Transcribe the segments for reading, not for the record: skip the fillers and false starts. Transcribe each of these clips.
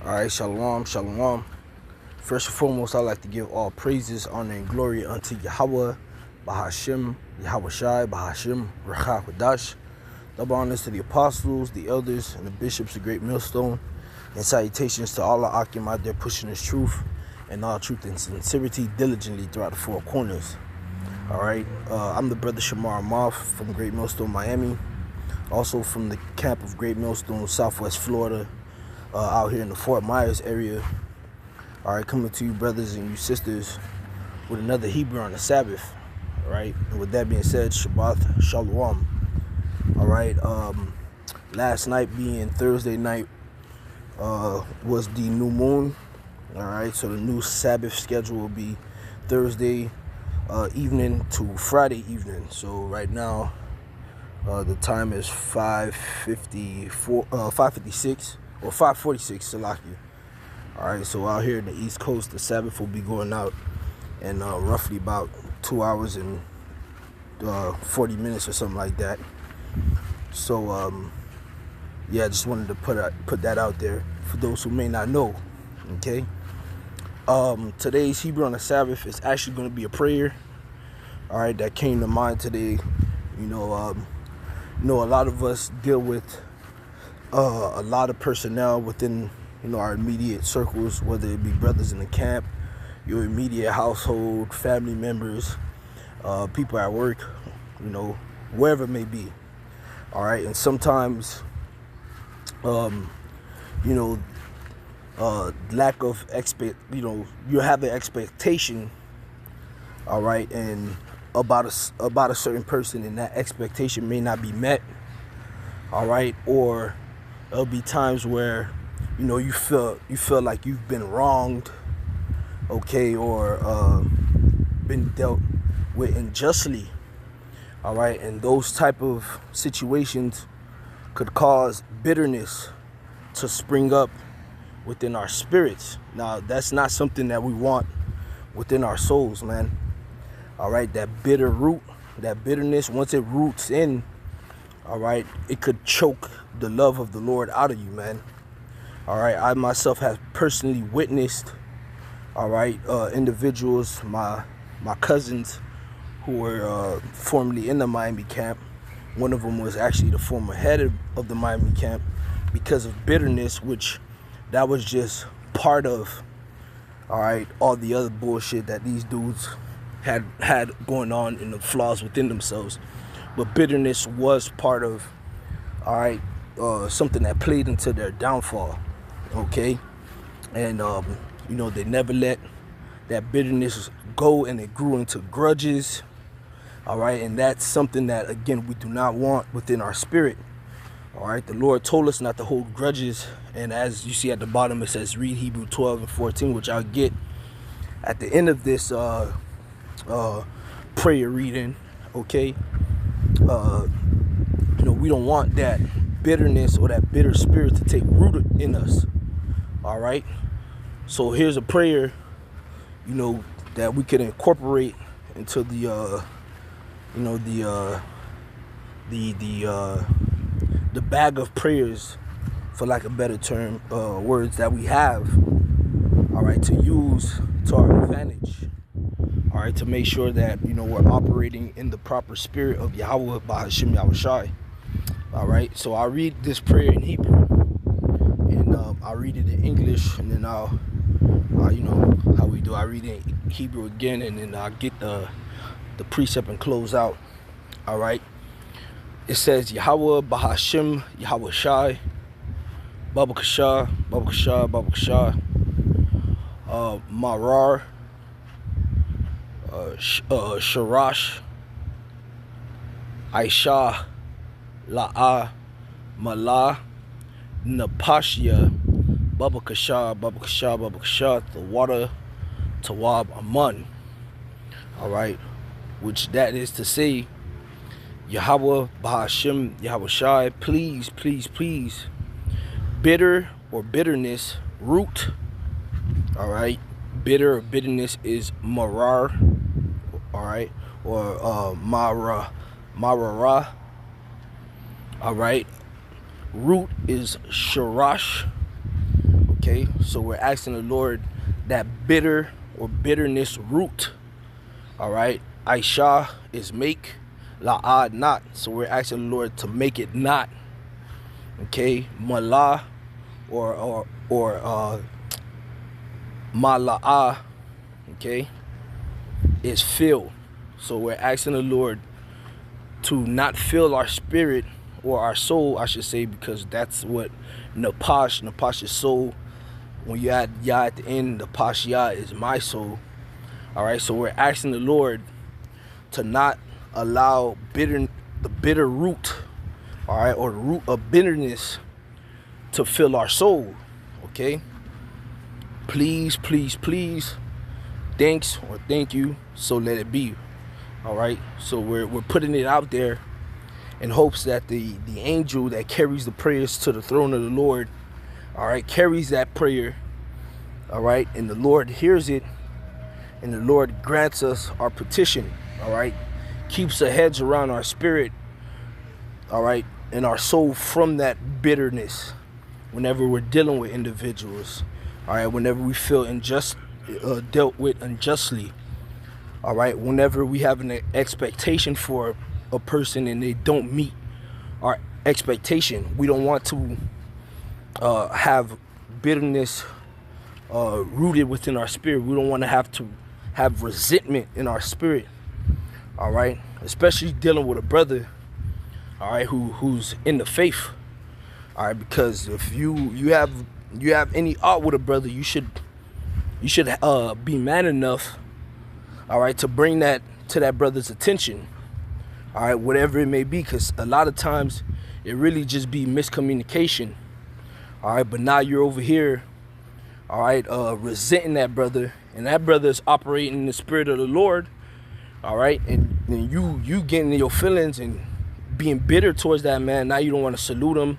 Alright, shalom, shalom. First and foremost, I'd like to give all praises, honor, and glory unto Yahweh, Bahashim, Yahweh Shai, Bahashim, Rachah Wadash. Double honors to the apostles, the elders, and the bishops of Great Millstone. And salutations to all the Akim out there pushing this truth and all truth and sincerity diligently throughout the four corners. Alright, I'm the brother Shamar Moth from Great Millstone, Miami. Also from the camp of Great Millstone, Southwest Florida. Out here in the Fort Myers area. All right, coming to you brothers and you sisters with another Hebrew on the Sabbath. All right, and with that being said, Shabbat Shalom. All right, last night being Thursday night was the new moon. All right, so the new Sabbath schedule will be Thursday evening to Friday evening. So right now the time is 5:56. Or 5:46, Salaki. Alright, so out here in the East Coast, the Sabbath will be going out in roughly about 2 hours and 40 minutes or something like that. So, yeah, I just wanted to put that out there for those who may not know, okay? Today's Hebrew on the Sabbath is actually going to be a prayer, alright, that came to mind today. You know, a lot of us deal with a lot of personnel within, our immediate circles, whether it be brothers in the camp, your immediate household, family members, people at work, wherever it may be. All right, and sometimes, lack of you have an expectation, all right, and about a certain person, and that expectation may not be met, all right, or there'll be times where, you feel like you've been wronged, okay, or been dealt with unjustly, all right, and those type of situations could cause bitterness to spring up within our spirits. Now, that's not something that we want within our souls, man. All right, that bitter root, that bitterness, once it roots in, all right, it could choke the love of the Lord out of you, man. All right, I myself have personally witnessed, all right, individuals, my cousins who were formerly in the Miami camp. One of them was actually the former head of the Miami camp, because of bitterness, which that was just part of, all right, all the other bullshit that these dudes had going on in the flaws within themselves. But bitterness was part of, all right, something that played into their downfall, okay? And, they never let that bitterness go, and it grew into grudges, all right? And that's something that, again, we do not want within our spirit, all right? The Lord told us not to hold grudges, and as you see at the bottom, it says, read Hebrew 12 and 14, which I'll get at the end of this prayer reading, okay? We don't want that bitterness or that bitter spirit to take root in us. All right. So here's a prayer, that we can incorporate into the bag of prayers, for lack of a better term, words that we have. All right, to use to our advantage. All right, to make sure that, we're operating in the proper spirit of Yahweh, Bahashim, Yahweh Shai. All right, so I'll read this prayer in Hebrew, and I'll read it in English, and then I'll how we do, I read it in Hebrew again, and then I'll get the precept and close out. All right, it says, Yahweh, Bahashim, Yahweh Shai, Baba Kasha, Baba Kasha, Baba Kasha, Marar, Sharash, Aisha, La'a, Mala, Napashia, Baba Kasha, Baba Kasha, Baba Kasha, the water, Tawab, Aman. All right, which that is to say, Yahweh, Bahashim, Yahweh Shai, please, please, please, bitter or bitterness, root. All right, bitter or bitterness is marar, all right, or marara. All right, root is sharash, Okay, so we're asking the Lord that bitter or bitterness root. All right, Aisha is make, La'ad not. So we're asking the Lord to make it not. Okay, Malah or Mala'ah, okay, is fill. So we're asking the Lord to not fill our spirit, or our soul, I should say, because that's what Napash is soul. When you add Yah at the end, Napash Yah is my soul. All right, so we're asking the Lord to not allow the bitter root, all right, or the root of bitterness to fill our soul. Okay, please, please, please, thanks or thank you, so let it be. All right, so we're putting it out there in hopes that the angel that carries the prayers to the throne of the Lord, all right, carries that prayer, all right, and the Lord hears it, and the Lord grants us our petition, all right, keeps a hedge around our spirit, all right, and our soul from that bitterness whenever we're dealing with individuals, all right, whenever we feel dealt with unjustly, all right, whenever we have an expectation for a person and they don't meet our expectation. We don't want to have bitterness rooted within our spirit. We don't want to have resentment in our spirit, all right, especially dealing with a brother, all right, who's in the faith, all right, because if you have any art with a brother, you should be man enough, all right, to bring that to that brother's attention, all right, whatever it may be, because a lot of times it really just be miscommunication, all right, but now you're over here, all right, resenting that brother, and that brother is operating in the spirit of the Lord, all right, and you getting in your feelings and being bitter towards that man. Now you don't want to salute him,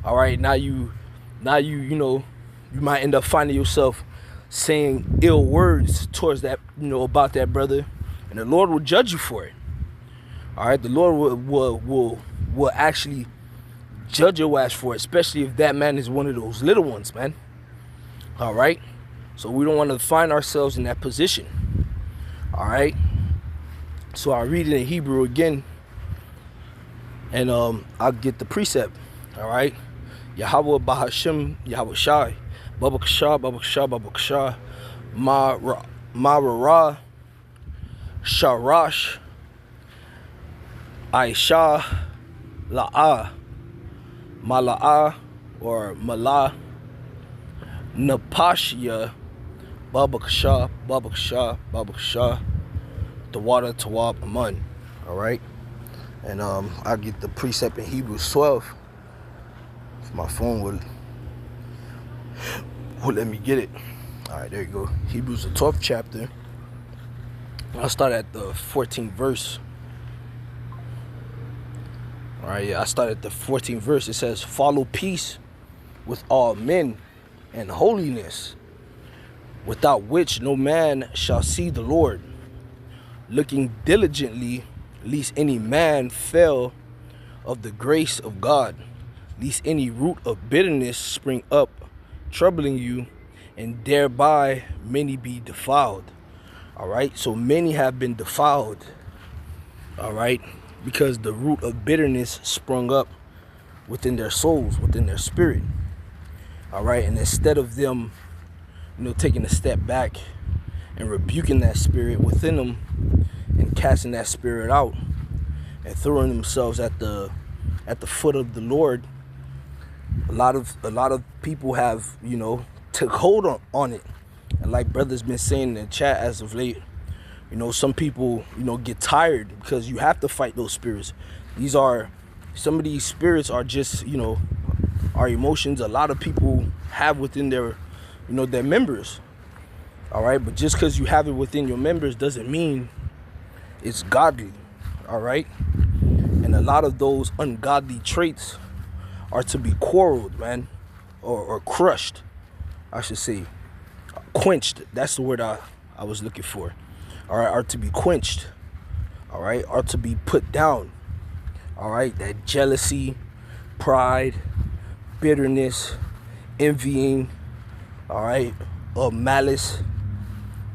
all right, now you you might end up finding yourself saying ill words towards that, about that brother, and the Lord will judge you for it. All right, the Lord will actually judge your ass for it, especially if that man is one of those little ones, man. All right, so we don't want to find ourselves in that position. All right, so I'll read it in Hebrew again, and I'll get the precept. All right, Yahweh Bahashim Yahweh Shai. Baba Kasha, Baba Kasha, Baba Kasha, Marara, Sharash, Aisha, La'ah, Mala'ah, or Malah, Napashia, Baba Kasha, Baba Kasha, Baba Kasha, the water Tawab Aman. All right, and I get the precept in Hebrews 12. If my phone would let me get it. All right, there you go. Hebrews, the 12th chapter. I'll start at the 14th verse. All right, I start at the 14th verse. It says, follow peace with all men and holiness, without which no man shall see the Lord, looking diligently, lest any man fail of the grace of God, lest any root of bitterness spring up, troubling you, and thereby many be defiled. All right, so many have been defiled, all right, because the root of bitterness sprung up within their souls, within their spirit. All right, and instead of them taking a step back and rebuking that spirit within them and casting that spirit out and throwing themselves at the foot of the Lord, a lot of people have took hold on it, and like brother's been saying in the chat as of late, some people get tired because you have to fight those spirits. Some of these spirits are just our emotions. A lot of people have within their their members, all right, but just because you have it within your members doesn't mean it's godly, all right, and a lot of those ungodly traits are to be quarreled, man, or crushed, I should say. Quenched, that's the word I was looking for. All right, are to be quenched, all right, are to be put down, all right. That jealousy, pride, bitterness, envying, all right, of malice,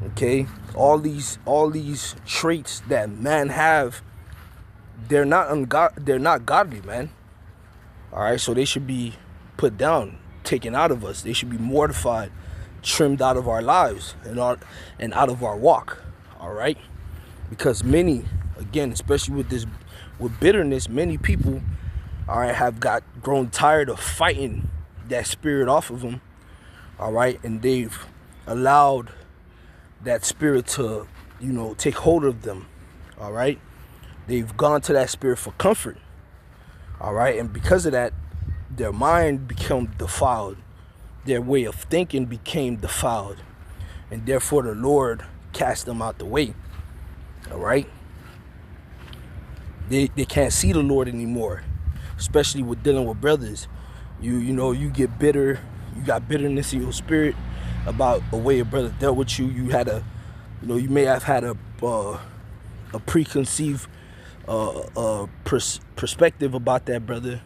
okay? All these traits that man have, they're not godly, man. All right, so they should be put down, taken out of us. They should be mortified, trimmed out of our lives and out of our walk. All right, because many, again, especially with bitterness, many people, all right, have grown tired of fighting that spirit off of them. All right, and they've allowed that spirit to, take hold of them. All right, they've gone to that spirit for comfort. All right, and because of that, their mind became defiled. Their way of thinking became defiled, and therefore the Lord cast them out the way. All right, they can't see the Lord anymore, especially with dealing with brothers. You get bitter. You got bitterness in your spirit about a way a brother dealt with you. You had you may have had a preconceived perspective about that brother.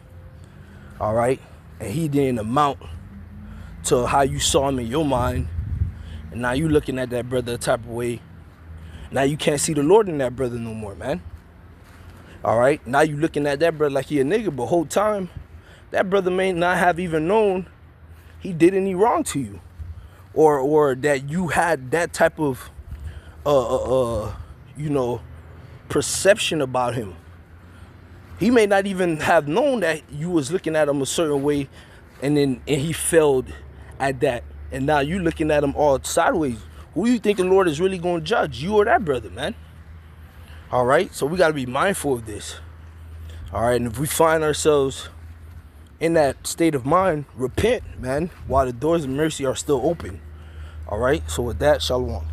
All right, and he didn't amount to how you saw him in your mind, and now you looking at that brother a type of way. Now you can't see the Lord in that brother no more, man. All right, now you looking at that brother like he a nigga, but whole time that brother may not have even known he did any wrong to you, or that you had that type of perception about him. He may not even have known that you was looking at him a certain way, and he failed at that, and now you looking at him all sideways. Who do you think the Lord is really going to judge, you or that brother, man? All right, so we got to be mindful of this. All right, and if we find ourselves in that state of mind, repent, man, while the doors of mercy are still open. All right, so with that, shalom.